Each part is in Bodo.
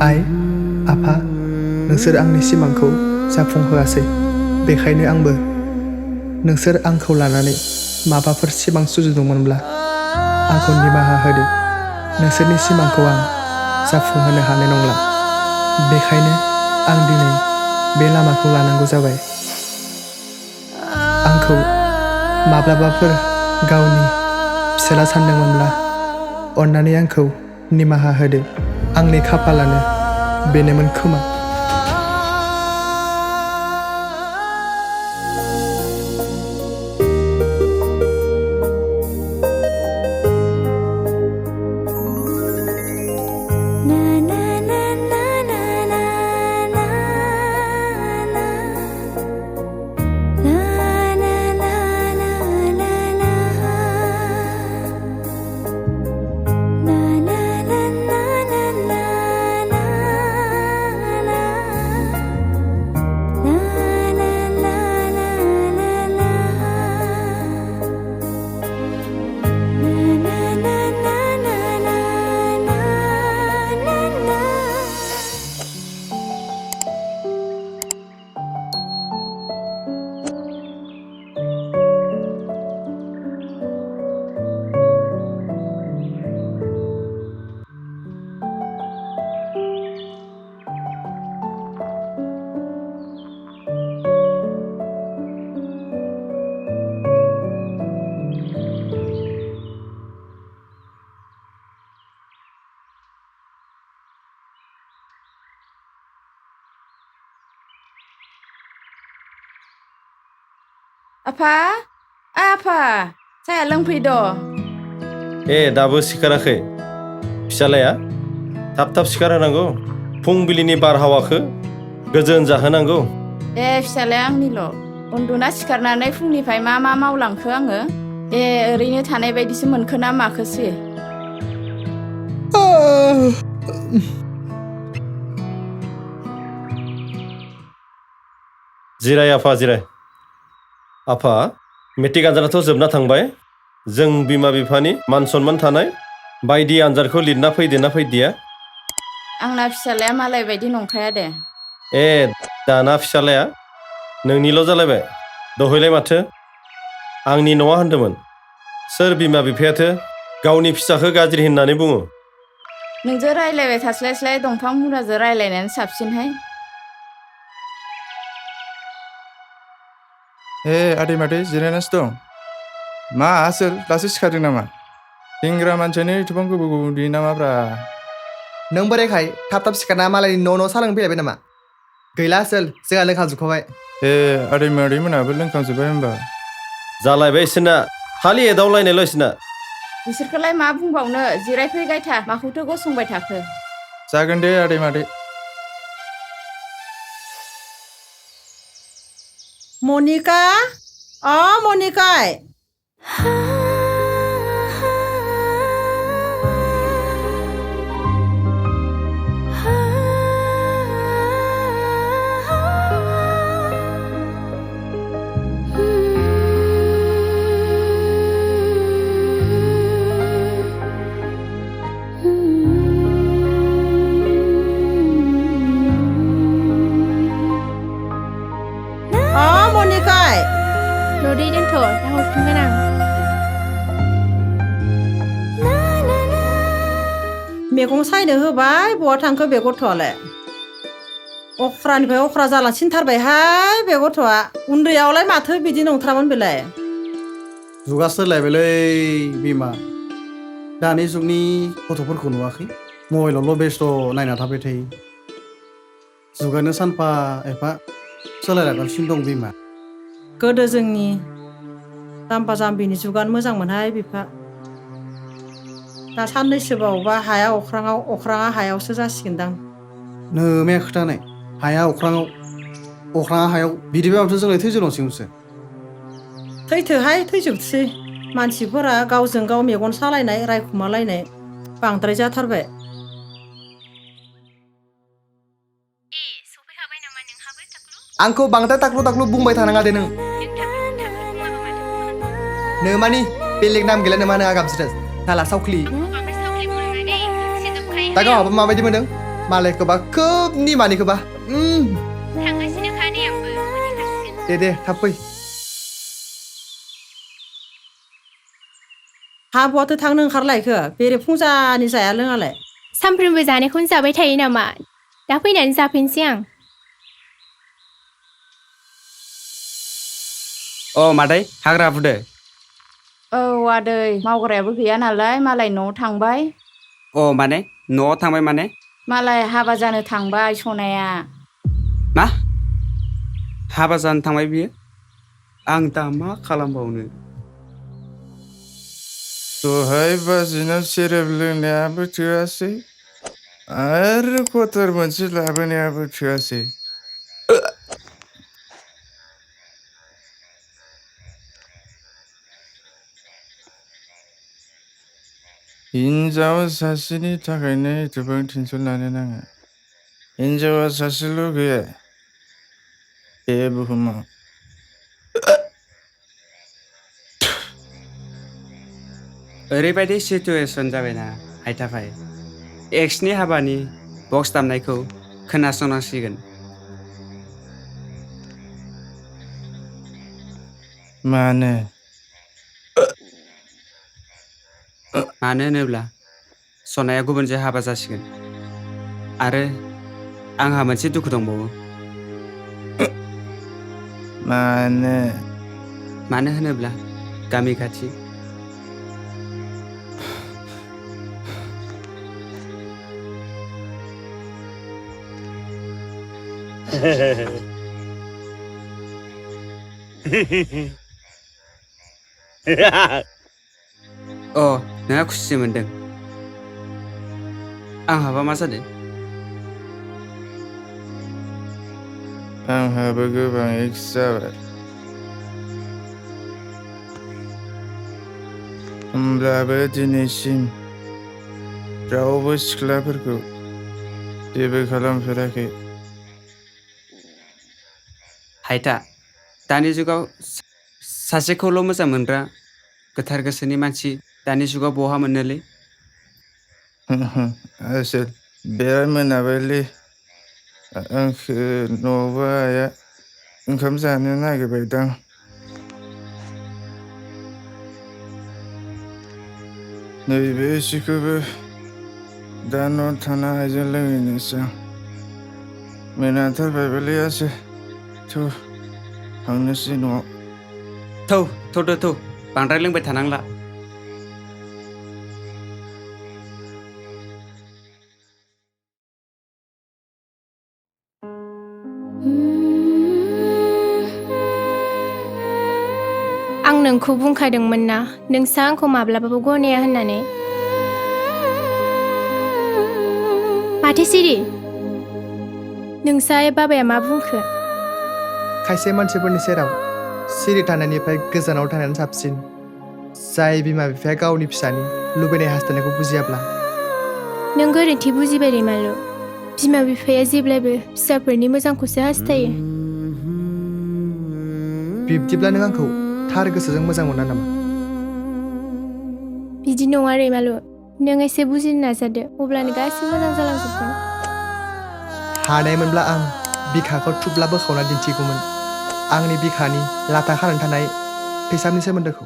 आइ आफा नोंसोर आंनि सिमांखौ जाफुंहोआसै बेखायनो आंबो नोंसोर आंखौ लानानै माबाफोर सिमां सुजुदोंमोनब्ला आंखौ निमाहा होदो नोंसोरनि सिमांखौ आं जाफुंहोनो हानाय नंला बेखायनो आं दिनै बे लामाखौ लानांगौ जाबाय आंखौ माब्लाबाफोर गावनि फिसाला सानदोंमोनब्ला अन्नानै आंखौ निमाहा होदो आंनि खाफालानो बेनोमोन खोमा आफा आफा साया लोंफैद' दाबो सिखाराखै फिसालाया थाब थाब सिखार होनांगौ फुंबिलिनि बारहावाखौ गोजोन जाहोनांगौ फिसालाया आंनिल' उन्दुना सिखारनानै फुंनिफ्राय मा मावलांखो आङो ओरैनो थानाय बायदिसो मोनखो ना माखोसै जिराय आफा जिराय आफा मेट्रिक आनजादाथ' जोबना थांबाय जों बिमा बिफानि मान सनमान थानाय बायदि आनजादखौ लिरना फैदेना फैदिया आंना फिसालाया मालाय बायदि नंखाया दे दाना फिसालाया नोंनिल' जालायबाय दहैलाय माथो आंनि न'आ होनदोंमोन सोर बिमा बिफायाथो गावनि फिसाखौ गाज्रि होननानै बुङो नोंजों रायलायबाय थास्लायस्लाय दंफां मुराजों रायलायनायानो साबसिनहाय आदै मादै जिरायनासो दं मा आसोल दासो सिखारदों नामा सेंग्रा मानसियानो एथबां गोबाव उन्दुयो नामाब्रा नों बोरैखाय थाब थाब सिखारना मालायनि न' सालों फैलायबाय नामा गैला आसोल जोंहा लोंखांजोबखाबाय आदै मादै मोनाबो लोंखांजोब्बाय होनबा जालायबाय इसोरना खालि एदावलायनायल' इसोरना बिसोरखौलाय मा बुंबावनो जिरायफै गायथा माखौथो गसंबाय थाखो जागोन दे आदै मादै मनिका मनिकाय मनिकाय न'दै दोनथ' दा हरफिनगोन आं मैगं सायनो होबाय बहा थांखो बे गथ'आलाय अख्रानिफ्राय अख्रा जालांसिनथारबायहाय बे गथ'आ उन्दैयावलाय माथो बिदि नंथारामोन बेलाय जुगा सोलायबायलै बिमा दानि जुगनि गथ'फोरखौ नुवाखै मबाइलावल' बेस्थ' नायना थाबाय थायो जुगानो सानफा एफा सोलायलांगासिनो दं बिमा गोदो जोंनि जाम्बा जाम्बिनि जुगानो मोजांमोनहाय बिफा दा साननैसो बावबा हाया अख्राङाव अख्राङा हायावसो जासिगोनदां नोमाया खोथानाय हाया अख्राङाव अख्राङा हायाव बिदिबाबोथ' जोंलाय थैजोबलांसिगोनसो थैथोहाय थैजोबसै मानसिफोरा गावजों गाव मेगन सालायनाय रायखुमालायनाय बांद्राय जाथारबाय आंखौ बांद्राय ताक्लु बुंबाय थानाङा दे नों मानि बेलेग नाम गैला नामा नोंहा गाबज्रिदों साला सावख्लि दा गावहाबो माबायदि मोनदों मालायखौबा खोब निमानिखौबा थांगासिनोखा नै आंबो मोनहैखासिगोन। दे थाब फै हाबुआथ' थांनो ओंखारलायखो बेरे फुंजानि जाया लोङालाय सानफ्रोमबो जानायखौनो जाबाय थायो नामा? दा फैनानै जाफैनोसै आं। अ मादै हाग्रा फुदो। औ आदै मावग्रायाबो गैया नालाय मालाय न'आव थांबाय। अ माने न'आव थांबाय माने? मालाय हाबा जानो थांबाय सनाया। मा हाबा जानो थांबाय बियो? आं दा मा खालामबावनो? दहाय बाजिनाव सेरेब लोंनायाबो थोआसै आरो कटर मोनसे लाबोनायाबो थोआसै। हिनजाव सासेनि थाखायनो एथबां टेनसन लानो नाङा। हिनजावा सासेल' गैया बे बुहुमाव। ओरैबायदि सिटुएसन जाबायना हायथाफाय एक्सनि हाबानि बक्स दामनायखौ खोनासंनांसिगोन। मानो? मानो होनोब्ला सनाया गुबुनजों हाबा जासिगोन आरो आंहा मोनसे दुखु दंबावो। मानो? मानो होनोब्ला गामि खाथि। अ नोंहा खुसि मोनदों। आंहाबा मा जादों? आंहाबो गोबां एक्स जाबाय। होमब्लाबो दिनैसिम रावबो सिख्लाफोरखौ जेबो खालामफेराखै। हायथा दानि जुगाव सासेखौल' मोजां मोनग्रा गोथार गोसोनि मानसि दानि जुगाव बहा मोननोलै? आसोल बिराद मोनाबायलै। आंखो न'आवबो आइया ओंखाम जानो नागिरबायदां। नैबे एसेखौबो दा न' थाना आइजों लोंहैनोसै आं। मोनाथारबायबोलै आसोल थौ थांनोसै न'आव। थौ बांद्राय लोंबाय थानांला। आं नोंखौ बुंखादोंमोन ना नोंसा आंखौ माब्लाबाबो गनाया होननानै। माथो सिरि? नोंसा बाबाया मा बुंखो? खायसे मानसिफोरनि सेराव सिरि थानायनिफ्राय गोजानाव थानायानो साबसिन। जाय बिमा बिफाया गावनि फिसानि लुबैनाय हास्थायनायखौ बुजियाब्ला। नों गोरोन्थि बुजिबाय रैमालु। बिमा बिफाया जेब्लायबो फिसाफोरनि मोजांखौसो हास्थायो। बिब्दिब्ला नों आंखौ थार गोसोजों मोजां मोना नामा? बिदि नङा रैमालु। नों एसे बुजिनो नाजादो अब्लानो गासिबो मोजां जालांजोबगोन। हानायमोनब्ला आं बिखाखौ थुब्ला बोखावना दिन्थिगौमोन आंनि बिखानि लाथा खानानै थानाय थैसामनि सोमोन्दोखौ।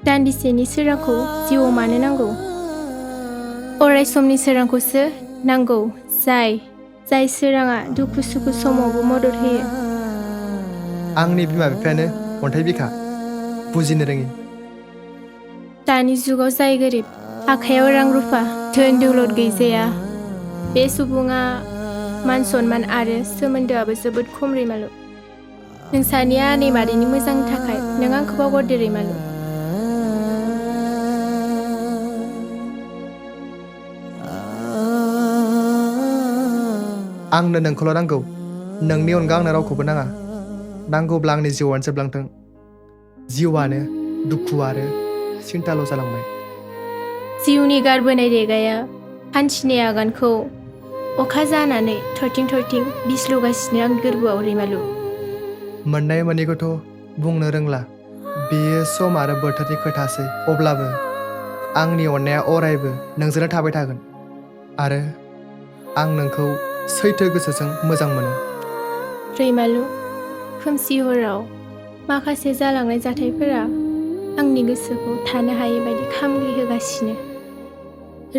दान्दिसेनि सोरांखौ जिउआव मानो नांगौ? अराय समनि सोरांखौसो नांगौ जाय सोराङा दुखु सुखु समावबो मदद होयो। आंनि बिमा बिफायानो अन्थाइ बिखा बुजिनो रोङि। दानि जुगाव जाय गोरिब आखायाव रां रुफा धोन दौलत गैजाया बे सुबुङा मान सनमान आरो सोमोन्दोआबो जोबोद खम रैमालु। नोंसानि आनै मादैनि मोजांनि थाखाय नों आंखौ बावगारदो रैमालु। आंनो नोंखौल' नांगौ। नोंनि अनगा आंनो रावखौबो नाङा। नांगौब्ला आंनि जिउआनो जोबलांथों। जिउआनो दुखु आरो सिन्ताल' जालांबाय। जिउनि गारबोनाय रेगाया हान्थिनाय आगानखौ अखा जानानै थरथिं थरथिं बिस्लुगासिनो आंनि गोरबोआव रैमालु। मोननाय मोनैखौथ' बुंनो रोंला, बेयो सम आरो बोथोरनि खोथासै। अब्लाबो आंनि अननाया अरायबो नोंजोंनो थाबाय थागोन आरो आं नोंखौ सैथो गोसोजों मोजां मोनो। रैमालु, खोमसि हराव माखासे जालांनाय जाथायफोरा आंनि गोसोखौ थानो हायै बायदि खामग्लिहोगासिनो।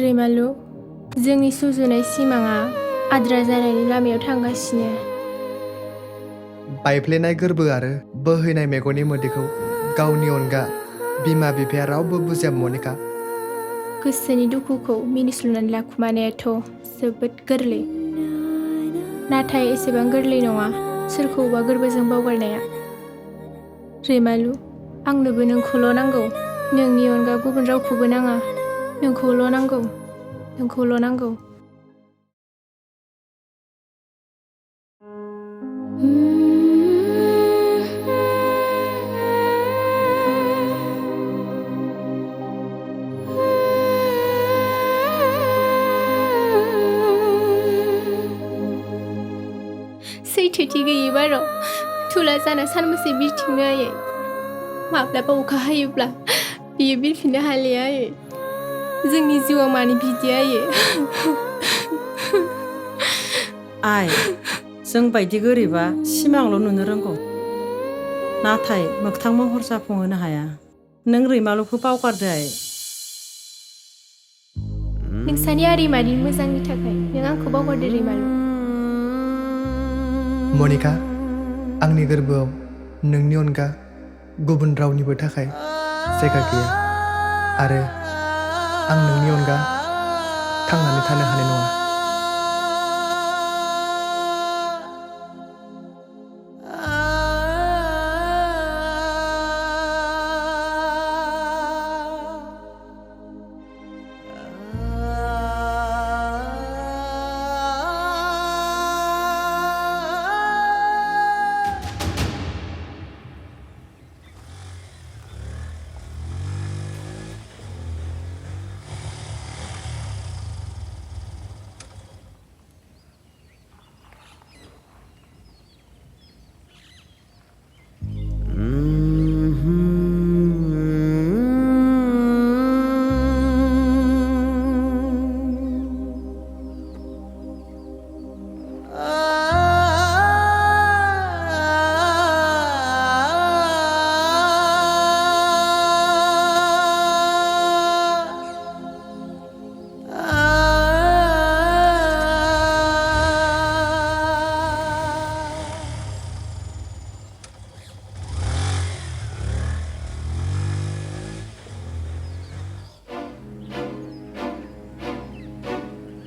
रैमालु, जोंनि सुजुनाय सिमाङा आद्रा जानायनि लामायाव थांगासिनो। बायफ्लेनाय गोरबो आरो बोहैनाय मेगननि मोदैखौ गावनि अनगा बिमा बिफाया रावबो बुजिया मनिका। गोसोनि दुखुखौ मिनिस्लुनानै लाखुमानायाथ' जोबोद गोरलै, नाथाय एसेबां गोरलै नङा सोरखौबा गोरबोजों बावगारनाया। रैमालु, आंनोबो नोंखौल' नांगौ, नोंनि अनगा गुबुन रावखौबो नाङा। नोंखौल' नांगौ, नोंखौल' नांगौ। सैथोथि गैयै बाराव थुला जाना सानबेसे बिरथिंनो आयै। माब्लाबा अखा हायोब्ला बियो बिरफिननो हालिया आयै। जोंनि जिउआव मानो बिदि आयै? आइ, जों बायदि गोरिबा सिमांल' नुनो रोंगौ, नाथाय मोगथां महर जाफुंहोनो हाया। नों रैमालुखौ बावगारदो आइ। नोंसानि आरिमारिनि मोजांनि थाखाय नों आंखौ बावगारदो रैमालु। मनिका, आंनि गोरबोआव नोंनि अनगा गुबुन रावनिबो थाखाय जायगा गैया आरो आं नोंनि अनगा थांनानै थानो हानाय नङा।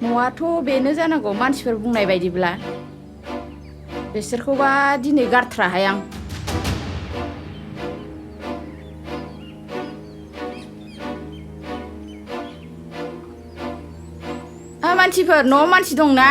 न'आथ' बेनो जानांगौ मानसिफोर बुंनाय बायदिब्ला। बिसोरखौबा दिनै गारथ्राहाय आं। मानसिफोर, न'आव मानसि दंना?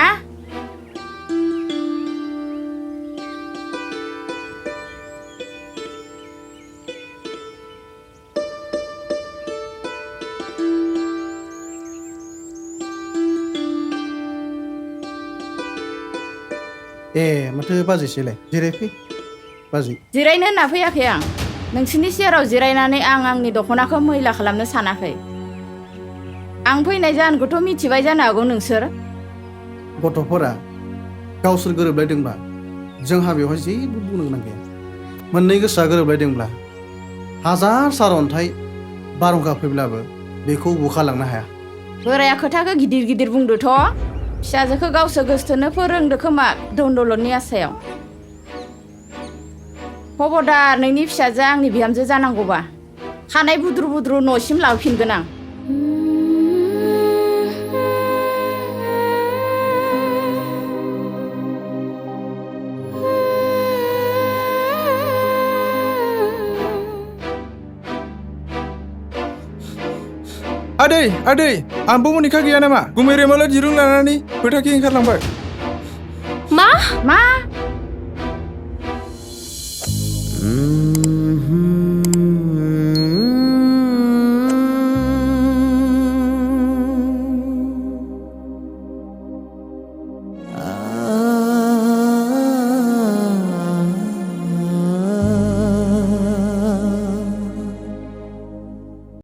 ए, माथो बाजैसैलाय? जिरायफै बाजै। जिरायनो होनना फैयाखै आं। नोंसोरनि सेराव जिरायनानै आं आंनि दख'नाखौ मैला खालामनो सानाखै। आं फैनाय जाहोनखौथ' मिथिबाय जानो हागौ नोंसोर। गथ'फोरा गावसोर गोरोबलायदोंबा जोंहा बेवहाय जेबो बुंनो गोनां गैया। मोननै गोसोआ गोरोबलायदोंब्ला हाजार सारअन्थाइ बारहुंखा फैब्लाबो बेखौ बुखालांनो हाया। बोराया खोथाखौ गिदिर गिदिर बुंदोथ'। फिसाजोखौ गावसो गोसोथोनो फोरोंदो खोमा धन दौलतनि आसायाव। खबरदार, नोंनि फिसाजोआ आंनि बिहामजो जानांगौबा खानाय बुद्रु बुद्रु न'सिम लाबोफिनगोन आं। आदै आदै, आंबो मनिका गैया नामा? गुमै रैमालुआ दिरुं लानानै फोथारखै ओंखारलांबाय। मा? मा?